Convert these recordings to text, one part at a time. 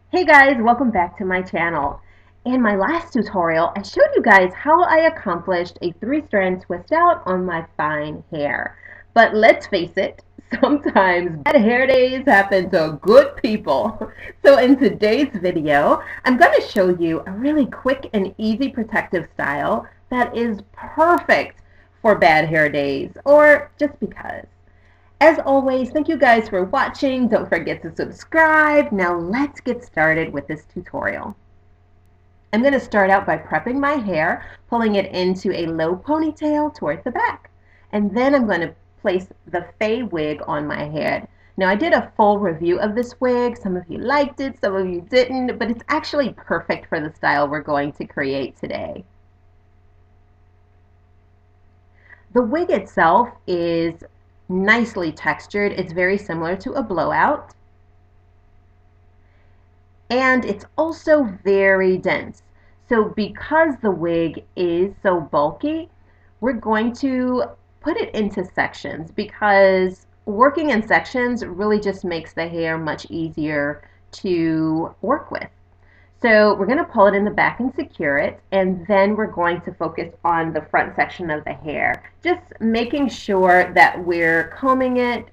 Hey guys, welcome back to my channel. In my last tutorial, I showed you guys how I accomplished a 3-strand twist out on my fine hair. But let's face it, sometimes bad hair days happen to good people. So in today's video, I'm going to show you a really quick and easy protective style that is perfect for bad hair days or just because. As always, thank you guys for watching. Don't forget to subscribe. Now let's get started with this tutorial. I'm going to start out by prepping my hair, pulling it into a low ponytail towards the back. And then I'm going to place the Faux wig on my head. Now I did a full review of this wig. Some of you liked it, some of you didn't, but it's actually perfect for the style we're going to create today. The wig itself is nicely textured. It's very similar to a blowout. And it's also very dense. So because the wig is so bulky, we're going to put it into sections because working in sections really just makes the hair much easier to work with. So we're going to pull it in the back and secure it, and then we're going to focus on the front section of the hair, just making sure that we're combing it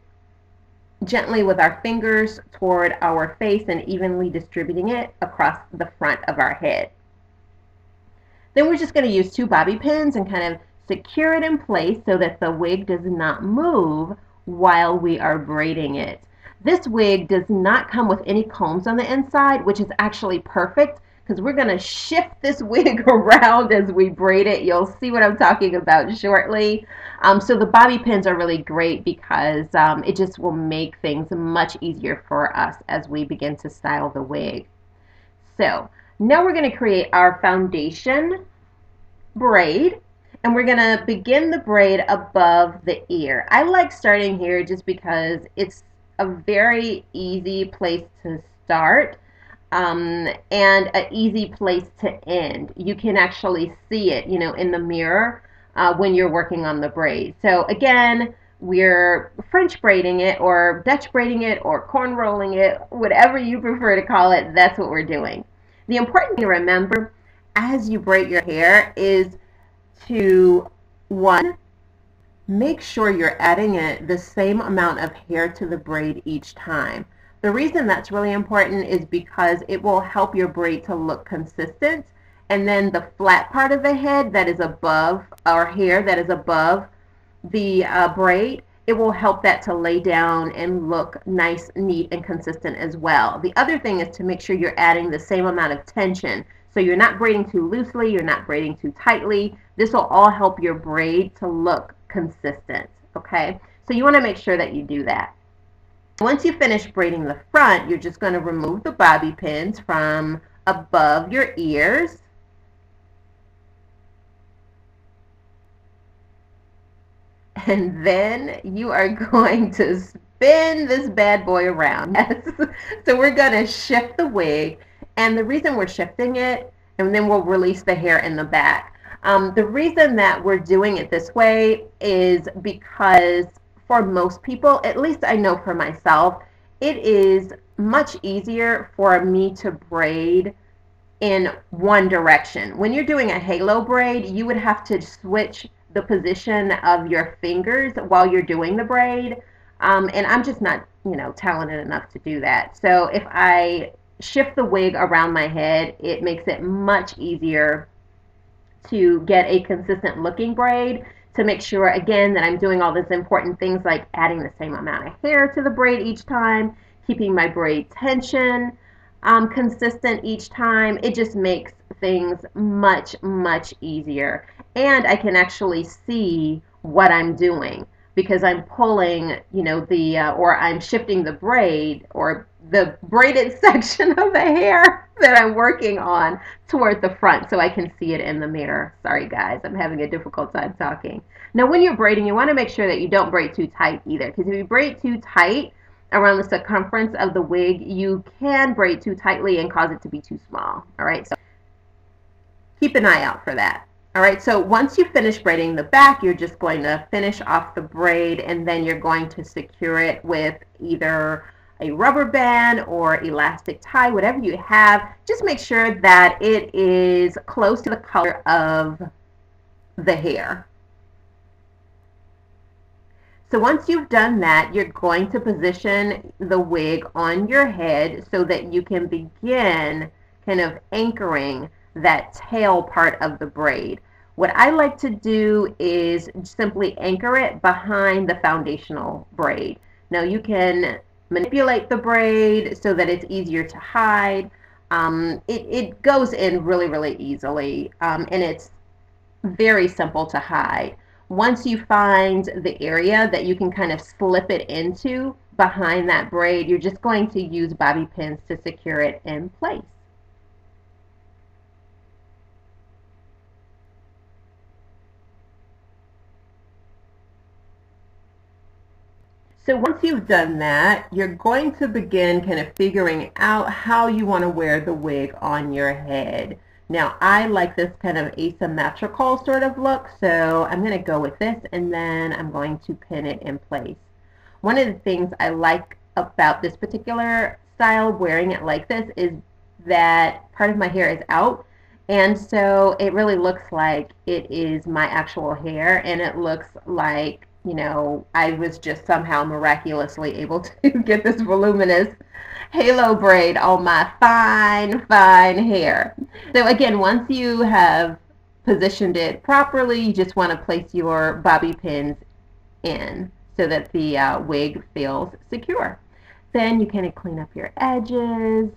gently with our fingers toward our face and evenly distributing it across the front of our head. Then we're just going to use 2 bobby pins and kind of secure it in place so that the wig does not move while we are braiding it. This wig does not come with any combs on the inside, which is actually perfect because we're going to shift this wig around as we braid it. You'll see what I'm talking about shortly. So the bobby pins are really great because it just will make things much easier for us as we begin to style the wig. So now we're going to create our foundation braid. And we're going to begin the braid above the ear. I like starting here just because it's a very easy place to start and an easy place to end. You can actually see it, in the mirror when you're working on the braid. So again, we're French braiding it or Dutch braiding it or corn rolling it, whatever you prefer to call it, that's what we're doing. The important thing to remember as you braid your hair is to, 1, make sure you're adding the same amount of hair to the braid each time. The reason that's really important is because it will help your braid to look consistent, and then the flat part of the head that is above, or hair that is above the braid, it will help that to lay down and look nice, neat, and consistent as well. The other thing is to make sure you're adding the same amount of tension. So you're not braiding too loosely, you're not braiding too tightly. This will all help your braid to look consistent, okay? So you want to make sure that you do that. Once you finish braiding the front, you're just going to remove the bobby pins from above your ears. And then you are going to spin this bad boy around. Yes. So we're going to shift the wig. And the reason we're shifting it, and then we'll release the hair in the back. The reason that we're doing it this way is because for most people, at least I know for myself, it is much easier for me to braid in one direction. When you're doing a halo braid, you would have to switch the position of your fingers while you're doing the braid. And I'm just not, talented enough to do that. So if I shift the wig around my head, it makes it much easier to get a consistent looking braid, to make sure again that I'm doing all these important things like adding the same amount of hair to the braid each time, keeping my braid tension consistent each time. It just makes things much easier, and I can actually see what I'm doing because I'm pulling, or I'm shifting the braid or the braided section of the hair that I'm working on toward the front so I can see it in the mirror. Sorry guys, I'm having a difficult time talking. Now when you're braiding, you want to make sure that you don't braid too tight either, because if you braid too tight around the circumference of the wig, you can braid too tightly and cause it to be too small. All right, so keep an eye out for that. All right, so once you finish braiding the back, you're just going to finish off the braid, and then you're going to secure it with either a rubber band or elastic tie, whatever you have, just make sure that it is close to the color of the hair. So once you've done that, you're going to position the wig on your head so that you can begin kind of anchoring that tail part of the braid. What I like to do is simply anchor it behind the foundational braid. Now you can manipulate the braid so that it's easier to hide. It goes in really, really easily, and it's very simple to hide. Once you find the area that you can kind of slip it into behind that braid, you're just going to use bobby pins to secure it in place. So once you've done that, you're going to begin kind of figuring out how you want to wear the wig on your head. Now, I like this kind of asymmetrical sort of look, so I'm going to go with this, and then I'm going to pin it in place. One of the things I like about this particular style, wearing it like this, is that part of my hair is out, and so it really looks like it is my actual hair, and it looks like, you know, I was just somehow miraculously able to get this voluminous halo braid on my fine, fine hair. So again, once you have positioned it properly, you just want to place your bobby pins in so that the wig feels secure. Then you kind of clean up your edges,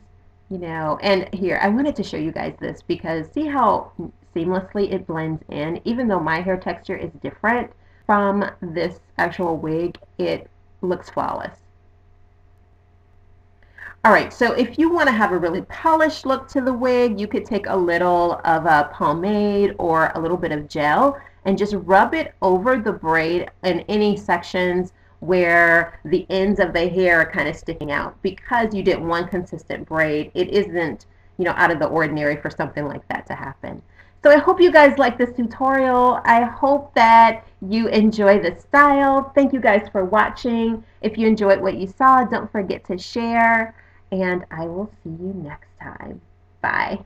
you know, and here, I wanted to show you guys this because see how seamlessly it blends in. Even though my hair texture is different from this actual wig, it looks flawless. Alright, so if you want to have a really polished look to the wig, you could take a little of a pomade or a little bit of gel and just rub it over the braid in any sections where the ends of the hair are kind of sticking out. Because you did one consistent braid, it isn't, you know, out of the ordinary for something like that to happen. So I hope you guys like this tutorial. I hope that you enjoy the style. Thank you guys for watching. If you enjoyed what you saw, don't forget to share. And I will see you next time. Bye.